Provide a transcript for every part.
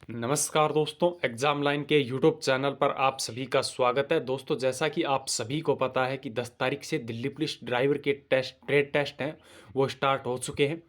नमस्कार दोस्तों, exam line के यूट्यूब चैनल पर आप सभी का स्वागत है। दोस्तों, जैसा कि आप सभी को पता है कि 10 तारीख से दिल्ली पुलिस ड्राइवर के ट्रेड टेस्ट हैं, वो स्टार्ट हो चुके हैं।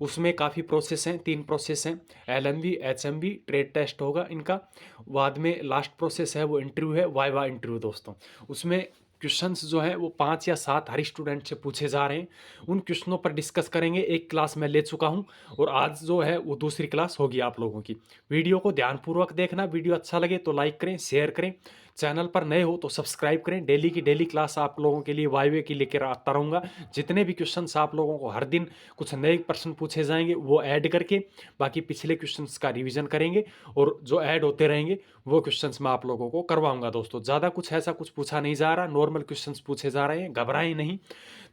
उसमें काफ़ी प्रोसेस हैं, 3 प्रोसेस हैं। एलएमवी, एचएमवी ट्रेड टेस्ट होगा इनका। बाद में लास्ट प्रोसेस है वो इंटरव्यू है, वाइवा इंटरव्यू दोस्तों। उसमें क्वेश्चंस जो है वो 5 या 7 हर स्टूडेंट से पूछे जा रहे हैं। उन क्वेश्चनों पर डिस्कस करेंगे। एक क्लास मैं ले चुका हूँ और आज जो है वो दूसरी क्लास होगी आप लोगों की। वीडियो को ध्यानपूर्वक देखना। वीडियो अच्छा लगे तो लाइक करें, शेयर करें। चैनल पर नए हो तो सब्सक्राइब करें। डेली की डेली क्लास आप लोगों के लिए वाईवे की लेकर आता रहूँगा। जितने भी क्वेश्चंस आप लोगों को हर दिन कुछ नए प्रश्न पूछे जाएंगे वो ऐड करके बाकी पिछले क्वेश्चंस का रिवीजन करेंगे और जो ऐड होते रहेंगे वो क्वेश्चंस मैं आप लोगों को करवाऊंगा। दोस्तों, ज़्यादा कुछ ऐसा कुछ पूछा नहीं जा रहा, नॉर्मल क्वेश्चंस पूछे जा रहे हैं। घबराएं नहीं,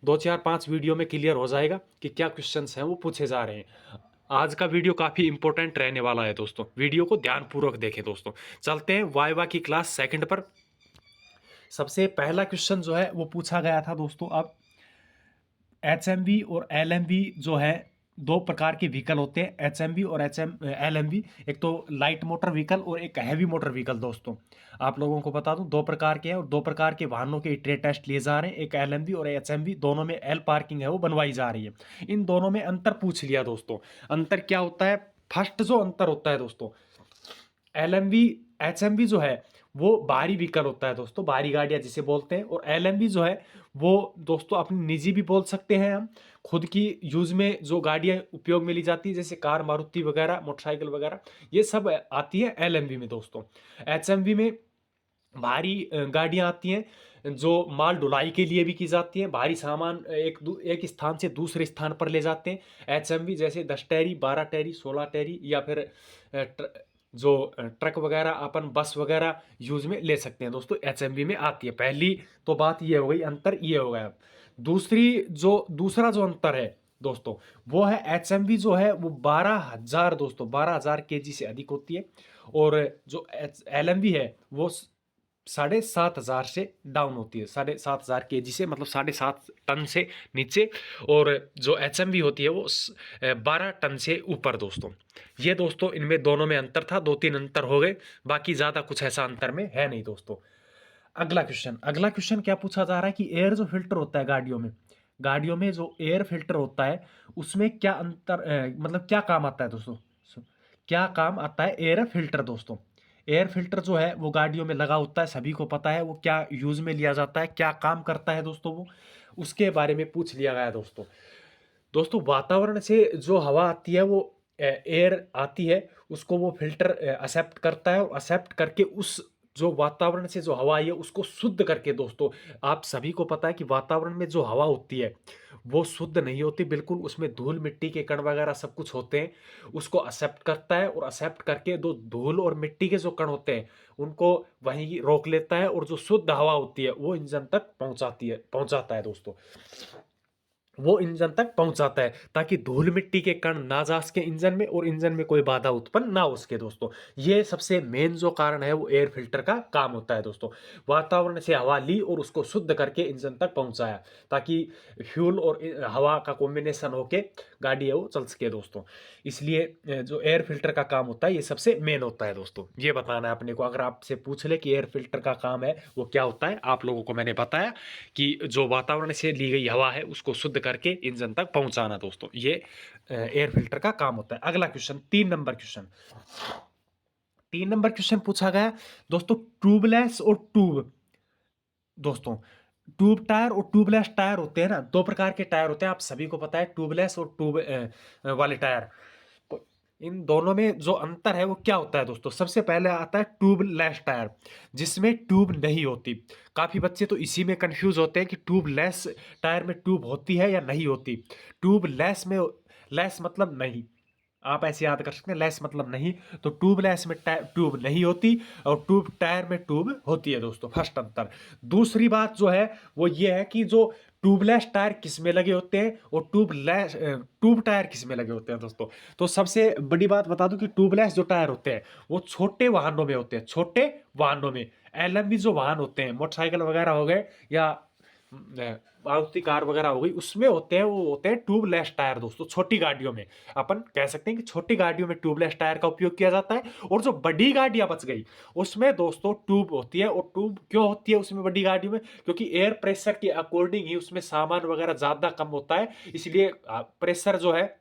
2 4 5 वीडियो में क्लियर हो जाएगा कि क्या क्वेश्चंस हैं वो पूछे जा रहे हैं। आज का वीडियो काफ़ी इंपॉर्टेंट रहने वाला है दोस्तों। वीडियो को ध्यानपूर्वक देखें दोस्तों। चलते हैं वाइवा की क्लास सेकंड पर। सबसे पहला क्वेश्चन जो है वो पूछा गया था दोस्तों। अब एचएमवी और एलएमवी जो है, दो प्रकार के व्हीकल होते हैं, एचएमवी और एलएमवी। एक तो लाइट मोटर व्हीकल और एक हैवी मोटर व्हीकल। दोस्तों, आप लोगों को बता दूं, दो प्रकार के हैं और दो प्रकार के वाहनों के ट्रेड टेस्ट लिए जा रहे हैं। एक एलएमवी और एचएमवी, दोनों में एल पार्किंग है वो बनवाई जा रही है। इन दोनों में अंतर पूछ लिया दोस्तों। अंतर क्या होता है? फर्स्ट जो अंतर होता है दोस्तों, एलएमवी एचएमवी जो है वो बाहरी व्हीकल होता है दोस्तों, बाहरी गाड़ियां जिसे बोलते हैं। और एलएमवी जो है वो दोस्तों अपनी निजी भी बोल सकते हैं हम। खुद की यूज में जो गाड़ियां उपयोग में ली जाती है जैसे कार, मारुति वगैरह, मोटरसाइकिल वगैरह, ये सब आती है एलएमवी में दोस्तों। एचएमवी में भारी गाड़ियां आती हैं जो माल ढुलाई के लिए भी की जाती हैं। भारी सामान एक स्थान से दूसरे स्थान पर ले जाते हैं। एचएमवी जैसे 10 टैरी, 12 टैरी, 16 टैरी या फिर ट्रक वगैरह, अपन बस वगैरह यूज में ले सकते हैं दोस्तों, एचएमवी में आती है। पहली तो बात ये हो गई, अंतर ये हो गया। दूसरा जो अंतर है दोस्तों वो है, एचएमवी जो है वो 12,000 दोस्तों, 12,000 केजी से अधिक होती है। और जो एलएमवी है वो 7,500 से डाउन होती है, 7,500 केजी से, मतलब 7.5 टन से नीचे। और जो एचएमवी होती है वो 12 टन से ऊपर दोस्तों। ये दोस्तों इनमें दोनों में अंतर था, 2 3 अंतर हो गए, बाकी ज़्यादा कुछ ऐसा अंतर में है नहीं दोस्तों। अगला क्वेश्चन क्या पूछा जा रहा है कि एयर जो फिल्टर होता है गाड़ियों में जो एयर फिल्टर होता है उसमें क्या अंतर, मतलब क्या काम आता है दोस्तों? क्या काम आता है एयर फिल्टर दोस्तों? एयर फिल्टर जो है वो गाड़ियों में लगा होता है, सभी को पता है वो क्या यूज में लिया जाता है, क्या काम करता है दोस्तों, वो उसके बारे में पूछ लिया गया दोस्तों। दोस्तों, वातावरण से जो हवा आती है वो एयर आती है, उसको वो फिल्टर एक्सेप्ट करता है और एक्सेप्ट करके उस जो वातावरण से जो हवा आई है उसको शुद्ध करके दोस्तों, आप सभी को पता है कि वातावरण में जो हवा होती है वो शुद्ध नहीं होती बिल्कुल, उसमें धूल मिट्टी के कण वगैरह सब कुछ होते हैं। उसको एक्सेप्ट करता है और एक्सेप्ट करके दो धूल और मिट्टी के जो कण होते हैं उनको वहीं रोक लेता है और जो शुद्ध हवा होती है वो इंजन तक पहुंचाता है दोस्तों। वो इंजन तक पहुंचाता है ताकि धूल मिट्टी के कण ना जा सके इंजन में और इंजन में कोई बाधा उत्पन्न ना हो सके दोस्तों। ये सबसे मेन जो कारण है वो एयर फिल्टर का काम होता है दोस्तों। वातावरण से हवा ली और उसको शुद्ध करके इंजन तक पहुंचाया ताकि फ्यूल और हवा का कॉम्बिनेशन होके गाड़ी है वो चल सके दोस्तों। इसलिए जो एयर फिल्टर का काम होता है ये सबसे मेन होता है दोस्तों। ये बताना है अपने को। अगर आपसे पूछ ले कि एयर फिल्टर का काम है वो क्या होता है, आप लोगों को मैंने बताया कि जो वातावरण से ली गई हवा है उसको शुद्ध करके इंजन तक पहुंचाना दोस्तों, ये एयर फिल्टर का काम होता है। अगला क्वेश्चन, 3 नंबर क्वेश्चन पूछा गया दोस्तों, ट्यूबलेस और ट्यूब। दोस्तों, ट्यूब टायर और ट्यूबलेस टायर होते हैं ना, दो प्रकार के टायर होते हैं, आप सभी को पता है, ट्यूबलेस और ट्यूब वाले टायर। तो इन दोनों में जो अंतर है वो क्या होता है दोस्तों? सबसे पहले आता है ट्यूबलेस टायर, जिसमें ट्यूब नहीं होती। काफी बच्चे तो इसी में कंफ्यूज होते हैं कि ट्यूबलेस टायर में ट्यूब होती है या नहीं होती। ट्यूबलेस में लेस मतलब नहीं, आप ऐसे याद कर सकते हैं, लेस मतलब नहीं। तो ट्यूबलेस में ट्यूब नहीं होती और ट्यूब टायर में ट्यूब होती है दोस्तों, फर्स्ट अंतर। दूसरी बात जो है वो ये है कि जो ट्यूबलेस टायर किस में लगे होते हैं और ट्यूब टायर किस में लगे होते हैं दोस्तों। तो सबसे बड़ी बात बता दूं कि ट्यूबलेस जो टायर होते हैं वो छोटे वाहनों में होते हैं, छोटे वाहनों में। एलएमवी जो वाहन होते हैं, मोटरसाइकिल वगैरह हो गए या मारुति कार वगैरह हो गई, उसमें होते हैं, वो होते हैं ट्यूबलेस टायर दोस्तों। छोटी गाड़ियों में अपन कह सकते हैं कि छोटी गाड़ियों में ट्यूबलेस टायर का उपयोग किया जाता है। और जो बड़ी गाड़ियां बच गई उसमें दोस्तों ट्यूब होती है। और ट्यूब क्यों होती है उसमें बड़ी गाड़ियों में? क्योंकि एयर प्रेशर के अकॉर्डिंग ही उसमें सामान वगैरह ज्यादा कम होता है, इसलिए प्रेशर जो है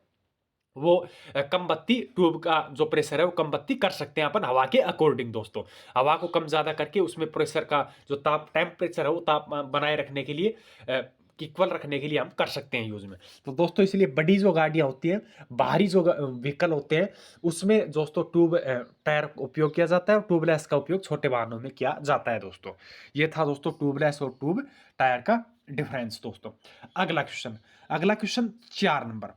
वो कम बत्ती, ट्यूब का जो प्रेशर है वो कम बत्ती कर सकते हैं अपन हवा के अकॉर्डिंग दोस्तों। हवा को कम ज्यादा करके उसमें प्रेशर का जो टेम्परेचर है वो बनाए रखने के लिए, इक्वल रखने के लिए हम कर सकते हैं यूज में। तो दोस्तों इसलिए बड़ी जो गाड़ियां होती हैं, बाहरी जो व्हीकल होते हैं, उसमें दोस्तों ट्यूब टायर का उपयोग किया जाता है और ट्यूबलेस का उपयोग छोटे वाहनों में किया जाता है दोस्तों। ये था दोस्तों ट्यूबलेस और ट्यूब टायर का डिफरेंस दोस्तों। अगला क्वेश्चन 4 नंबर।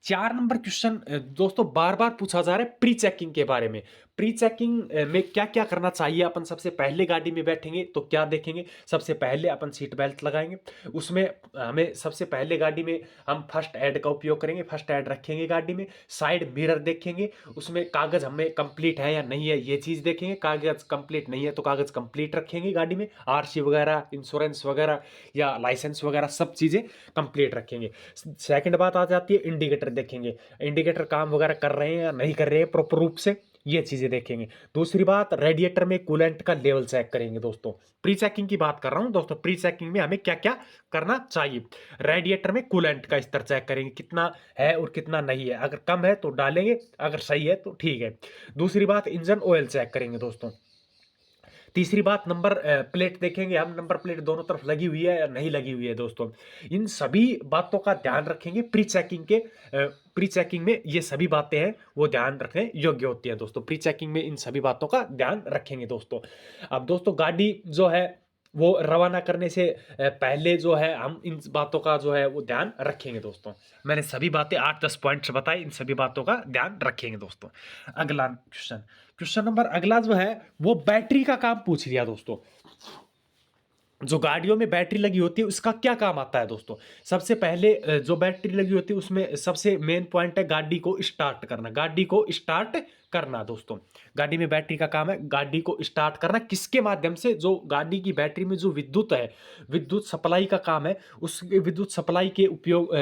4 नंबर क्वेश्चन दोस्तों बार बार पूछा जा रहा है प्री चेकिंग के बारे में। प्री चेकिंग में क्या क्या करना चाहिए? अपन सबसे पहले गाड़ी में बैठेंगे तो क्या देखेंगे? सबसे पहले अपन सीट बेल्ट लगाएंगे। उसमें हमें सबसे पहले गाड़ी में हम फर्स्ट एड का उपयोग करेंगे, फर्स्ट एड रखेंगे गाड़ी में। साइड मिरर देखेंगे, उसमें कागज हमें कंप्लीट है या नहीं है ये चीज देखेंगे। कागज कंप्लीट नहीं है तो कागज कंप्लीट रखेंगे गाड़ी में, आरसी वगैरह, इंश्योरेंस वगैरह या लाइसेंस वगैरह सब चीजें कंप्लीट रखेंगे। सेकंड बात आ जाती है इंडिकेटर देखेंगे, इंडिकेटर काम वगैरह कर रहे हैं या नहीं कर रहे हैं प्रॉपर रूप से, ये चीजें देखेंगे। दूसरी बात, रेडिएटर में कूलेंट का लेवल चेक करेंगे दोस्तों। प्री चेकिंग की बात कर रहा हूं दोस्तों। प्री चेकिंग में हमें क्या क्या करना चाहिए? रेडिएटर में कूलेंट का स्तर चेक करेंगे, कितना है और कितना नहीं है। अगर कम है तो डालेंगे, अगर सही है तो ठीक है। दूसरी बात, इंजन ऑयल चेक करेंगे दोस्तों। तीसरी बात, नंबर प्लेट देखेंगे हम, नंबर प्लेट दोनों तरफ लगी हुई है या नहीं लगी हुई है दोस्तों। इन सभी बातों का ध्यान रखेंगे प्री चेकिंग के। प्री चेकिंग में ये सभी बातें हैं वो ध्यान रखने योग्य होती है दोस्तों। प्री चेकिंग में इन सभी बातों का ध्यान रखेंगे दोस्तों। अब दोस्तों गाड़ी जो है वो रवाना करने से पहले जो है हम इन बातों का जो है वो ध्यान रखेंगे दोस्तों। मैंने सभी बातें 8-10 पॉइंट्स बताई, इन सभी बातों का ध्यान रखेंगे दोस्तों। अगला क्वेश्चन नंबर अगला जो है वो बैटरी का काम पूछ लिया दोस्तों। जो गाड़ियों में बैटरी लगी होती है उसका क्या काम आता है दोस्तों? सबसे पहले जो बैटरी लगी होती है उसमें सबसे मेन पॉइंट है गाड़ी को स्टार्ट करना। गाड़ी को स्टार्ट करना दोस्तों, गाड़ी में बैटरी का काम है गाड़ी को स्टार्ट करना। किसके माध्यम से? जो गाड़ी की बैटरी में जो विद्युत है, विद्युत सप्लाई का काम है, उस विद्युत सप्लाई के उपयोग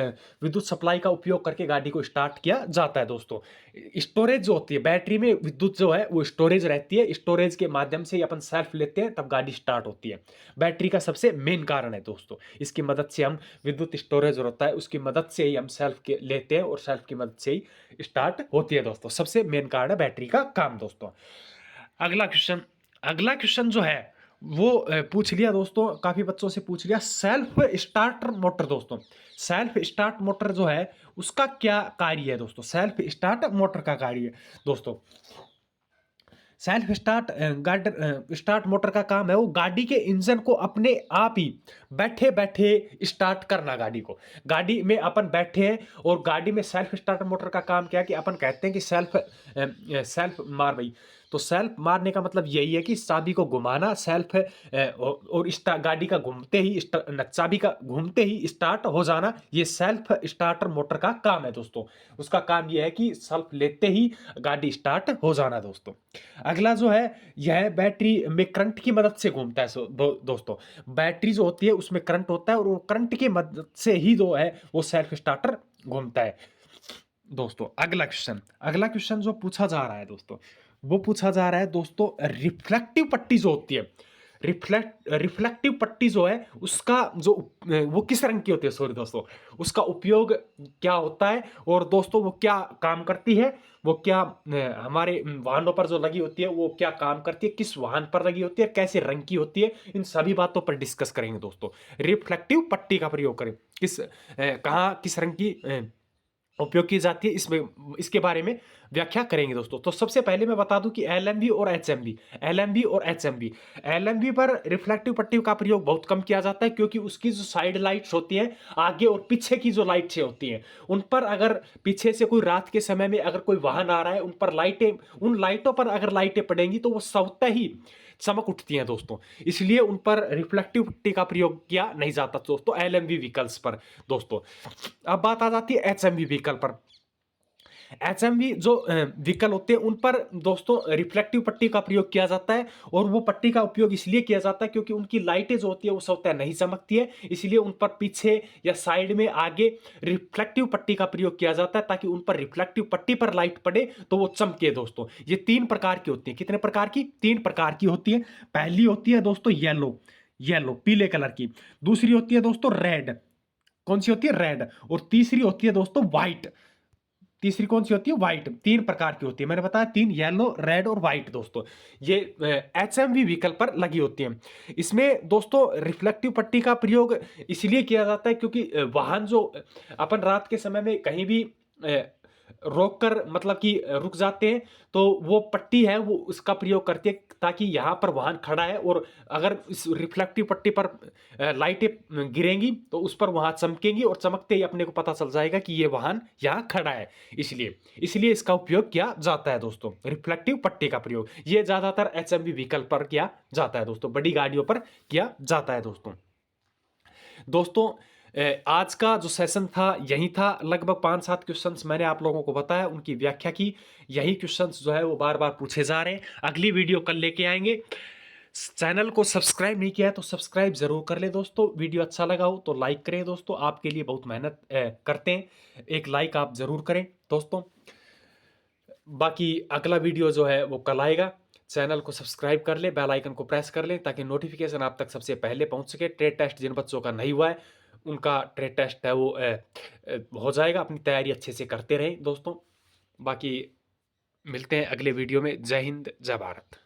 विद्युत सप्लाई का उपयोग करके गाड़ी को स्टार्ट किया जाता है दोस्तों। स्टोरेज जो होती है बैटरी में, विद्युत जो है वो स्टोरेज रहती है, स्टोरेज के माध्यम से अपन सेल्फ लेते हैं तब गाड़ी स्टार्ट होती है। बैटरी का सबसे मेन कारण है दोस्तों, इसकी मदद से हम विद्युत स्टोरेज होता है उसकी मदद से ही हम सेल्फ के लेते हैं और सेल्फ की मदद से ही स्टार्ट होती है दोस्तों। सबसे मेन कारण है बैटरी का काम दोस्तों। अगला क्वेश्चन जो है वो पूछ लिया दोस्तों, काफी बच्चों से पूछ लिया, सेल्फ स्टार्टर मोटर दोस्तों। सेल्फ स्टार्ट मोटर जो है उसका क्या कार्य है दोस्तों? सेल्फ स्टार्ट मोटर का कार्य दोस्तों, सेल्फ स्टार्ट मोटर का काम है वो गाड़ी के इंजन को अपने आप ही बैठे बैठे स्टार्ट करना। गाड़ी को, गाड़ी में अपन बैठे हैं और गाड़ी में सेल्फ स्टार्ट मोटर का काम क्या है कि अपन कहते हैं कि सेल्फ मार भाई। तो सेल्फ मारने का मतलब यही है कि चाबी को घुमाना, सेल्फ और गाड़ी का घूमते ही चाबी का घूमते ही स्टार्ट हो जाना, ये सेल्फ स्टार्टर मोटर का काम है दोस्तों। उसका काम यह है कि सेल्फ लेते ही गाड़ी स्टार्ट हो जाना दोस्तों। अगला जो है यह बैटरी में करंट की मदद से घूमता है। दोस्तों बैटरी जो होती है उसमें करंट होता है और वो करंट की मदद से ही जो है वो सेल्फ स्टार्टर घूमता है दोस्तों। अगला क्वेश्चन जो पूछा जा रहा है दोस्तों, वो पूछा जा रहा है दोस्तों रिफ्लेक्टिव पट्टी जो होती है, रिफ्लेक्टिव पट्टी जो है उसका जो वो किस रंग की होती है, सॉरी दोस्तों, उसका उपयोग क्या होता है और दोस्तों वो क्या काम करती है, वो क्या हमारे वाहनों पर जो लगी होती है वो क्या काम करती है, किस वाहन पर लगी होती है, कैसे रंग की होती है, इन सभी बातों पर डिस्कस करेंगे दोस्तों। रिफ्लेक्टिव पट्टी का प्रयोग करें, कहाँ किस रंग की उपयोग की जाती है, इसमें इसके बारे में व्याख्या करेंगे दोस्तों। तो सबसे पहले मैं बता दूं कि एलएमवी और एचएमवी पर रिफ्लेक्टिव पट्टी का प्रयोग बहुत कम किया जाता है, क्योंकि उसकी जो साइड लाइट्स होती हैं, आगे और पीछे की जो लाइट्स होती हैं, उन पर अगर पीछे से कोई रात के समय में अगर कोई वाहन आ रहा है, उन लाइटों पर अगर लाइटें पड़ेंगी तो वो स्वतः ही चमक उठती हैं दोस्तों। इसलिए उन पर रिफ्लेक्टिव पट्टी का प्रयोग किया नहीं जाता दोस्तों एलएमवी व्हीकल्स पर दोस्तों। अब बात आ जाती है एचएमवी व्हीकल पर। एचएमवी जो व्हीकल होते हैं उन पर दोस्तों रिफ्लेक्टिव पट्टी का प्रयोग किया जाता है, और वो पट्टी का उपयोग इसलिए किया जाता है क्योंकि उनकी लाइटें जो होती है वो स्वतः नहीं चमकती है, इसलिए उन पर पीछे या साइड में आगे रिफ्लेक्टिव पट्टी का प्रयोग किया जाता है ताकि उन पर रिफ्लेक्टिव पट्टी पर लाइट पड़े तो वो चमके। दोस्तों ये 3 प्रकार की होती है। कितने प्रकार की? 3 प्रकार की होती है। पहली होती है दोस्तों येलो, येलो पीले कलर की। दूसरी होती है दोस्तों रेड, कौन सी होती है? रेड। और तीसरी होती है दोस्तों व्हाइट, तीसरी कौन सी होती है? व्हाइट। 3 प्रकार की होती है, मैंने बताया 3, येलो, रेड और व्हाइट। दोस्तों ये एचएमवी व्हीकल पर लगी होती है। इसमें दोस्तों रिफ्लेक्टिव पट्टी का प्रयोग इसलिए किया जाता है क्योंकि वाहन जो अपन रात के समय में कहीं भी रोक कर मतलब कि रुक जाते हैं तो वो पट्टी है वो उसका प्रयोग करती है ताकि यहाँ पर वाहन खड़ा है और अगर इस रिफ्लेक्टिव पट्टी पर लाइटें गिरेंगी तो उस पर वहां चमकेंगी और चमकते ही अपने को पता चल जाएगा कि ये वाहन यहाँ खड़ा है। इसलिए इसलिए इसका उपयोग किया जाता है दोस्तों, रिफ्लेक्टिव पट्टी का प्रयोग। ये ज्यादातर एचएमवी व्हीकल पर किया जाता है दोस्तों, बड़ी गाड़ियों पर किया जाता है दोस्तों। दोस्तों आज का जो सेशन था यही था, लगभग 5-7 क्वेश्चंस मैंने आप लोगों को बताया, उनकी व्याख्या की। यही क्वेश्चंस जो है वो बार बार पूछे जा रहे हैं। अगली वीडियो कल लेके आएंगे। चैनल को सब्सक्राइब नहीं किया है तो सब्सक्राइब जरूर कर ले दोस्तों। वीडियो अच्छा लगा हो तो लाइक करें दोस्तों, आपके लिए बहुत मेहनत करते हैं, एक लाइक आप जरूर करें दोस्तों। बाकी अगला वीडियो जो है वो कल आएगा। चैनल को सब्सक्राइब कर ले, बेल आइकन को प्रेस कर लें ताकि नोटिफिकेशन आप तक सबसे पहले पहुंच सके। ट्रेड टेस्ट जिन बच्चों का नहीं हुआ है उनका ट्रेड टेस्ट है वो हो जाएगा। अपनी तैयारी अच्छे से करते रहें दोस्तों। बाकी मिलते हैं अगले वीडियो में। जय हिंद, जय भारत।